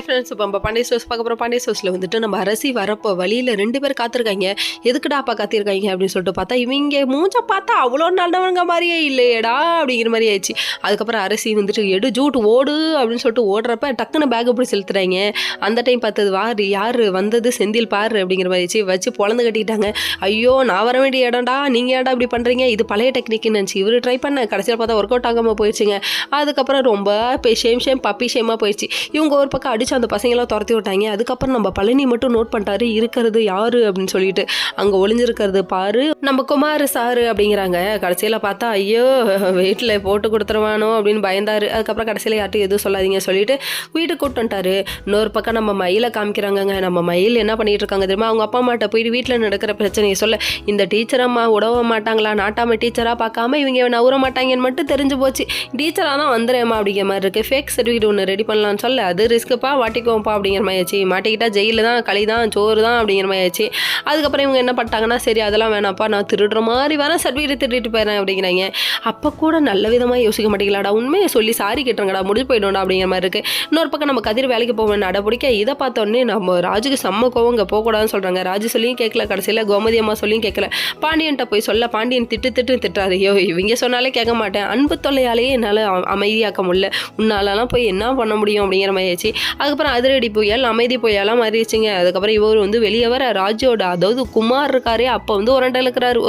Friends இப்போ நம்ம Pandya stores பார்க்க போகிறோம். பாண்டிய ஸ்டோர்ஸில் வந்துட்டு நம்ம அரசி வரப்போ வழியில் 2 பேர் காத்திருக்காங்க. எதுக்குடா அப்பா காத்திருக்காங்க அப்படின்னு சொல்லிட்டு பார்த்தா இவங்க மூஞ்ச பார்த்தா அவ்வளோ நல்லவங்க மாதிரியே இல்லையேடா அப்படிங்கிற மாதிரி ஆயிடுச்சு. அதுக்கப்புறம் அரசி வந்துட்டு எடு ஜூட் ஓடு அப்படின்னு சொல்லிட்டு ஓடுறப்ப டக்குன்னு பேக் எப்படி செலுத்துறாங்க. அந்த டைம் பார்த்தது யார் வந்தது செந்தில் பாரு அப்படிங்கிற மாதிரி வச்சு பொழந்து கட்டிக்கிட்டாங்க. ஐயோ நான் வர வேண்டிய இடம்டா, நீங்கள் ஏன்டா இப்படி பண்ணுறீங்க, இது பழைய டெக்னிக்னு நினச்சி இவர் ட்ரை பண்ண கடைசியில் பார்த்தா ஒர்க் அவுட் ஆகாமல் போயிடுச்சுங்க. அதுக்கப்புறம் ரொம்ப ஷேம் பப்பி ஷேமாக போயிடுச்சு. இவங்க ஒரு பக்கம் அடிச்சு அந்த பசங்களாம் துரத்தி விட்டாங்க. அதுக்கப்புறம் நம்ம பழனி மட்டும் நோட் பண்ணிட்டாரு இருக்கிறது யாரு அப்படின்னு சொல்லிட்டு. அங்கே ஒளிஞ்சிருக்கிறது பாரு நம்ம குமார் சாரு அப்படிங்கிறாங்க. கடைசியில் பார்த்தா ஐயோ வீட்டில் போட்டு கொடுத்துருவானோ அப்படின்னு பயந்தாரு. அதுக்கப்புறம் கடைசியில் யார்ட்டும் எதுவும் சொல்லாதீங்க சொல்லிட்டு வீட்டுக்கு கூப்பிட்டு வந்துட்டாரு. இன்னொரு பக்கம் நம்ம மயிலை காமிக்கிறாங்கங்க. நம்ம மயில் என்ன பண்ணிட்டு இருக்காங்க தெரியுமா, அவங்க அப்பா அம்மாட்ட போயிட்டு வீட்டில் நடக்கிற பிரச்சனையை சொல்ல இந்த டீச்சர் அம்மா உடவ மாட்டாங்களா, நாட்டாம டீச்சராக பார்க்காம இவங்க நவுற மாட்டாங்கன்னு மட்டும் தெரிஞ்சு போச்சு. டீச்சராக தான் வந்துடுறேம்மா அப்படிங்கிற மாதிரி இருக்குது. ஃபேக் சர்டிஃபிகேட் ஒன்று ரெடி பண்ணலான்னு சொல்ல அது ரிஸ்க்குப்பா மாட்டிக்குவோம்ப்பா அப்படிங்கிற மாதிரி ஆச்சு. மாட்டிக்கிட்டா ஜெயிலில் தான் களி தான் சோறு தான் அப்படிங்கிற மாதிரி ஆச்சு. அதுக்கப்புறம் இவங்க என்ன பண்ணிட்டாங்கன்னா சரி அதெல்லாம் வேணாப்பா நான் திருடுற மாதிரி வரேன் சர்டிஃபிகேட் திருடிட்டு போயிடறேன் அப்படிங்கிறாங்க. அப்போ கூட நல்ல விதமாக யோசிக்க மாட்டேங்களாடா, உண்மையை சொல்லி சாரி கேட்டுருங்கடா முடிஞ்சு போயிடும்டா அப்படிங்கிற மாதிரி இருக்குது. இன்னொரு பக்கம் நம்ம கதிர் வேலைக்கு போவேன் அட பிடிக்க இதை பார்த்தோன்னே நம்ம ராஜுக்கு செம்ம கோவங்க போகக்கூடாதுன்னு சொல்கிறாங்க. ராஜு சொல்லியும் கேட்கல, கடைசியில் கோமதி அம்மா சொல்லியும் கேட்கல. பாண்டியன்ட்ட போய் சொல்ல பாண்டியன் திட்டுறாரு. ஐயோ இவங்க சொன்னாலே கேட்க மாட்டேன், அன்பு தொல்லையாலேயே என்னால் அமைதியாக்க முடியல, உன்னாலலாம் போய் என்ன பண்ண முடியும் அப்படிங்கிற மாதிரி ஆச்சு. அதுக்கப்புறம் அதிரடி புயல் அமைதி புயலாக மாறிடுச்சுங்க. அதுக்கப்புறம் இவர் வந்து வெளியே வர ராஜோட அதாவது குமார் இருக்காரே அப்போ வந்து உரண்டை இருக்கிறாரு.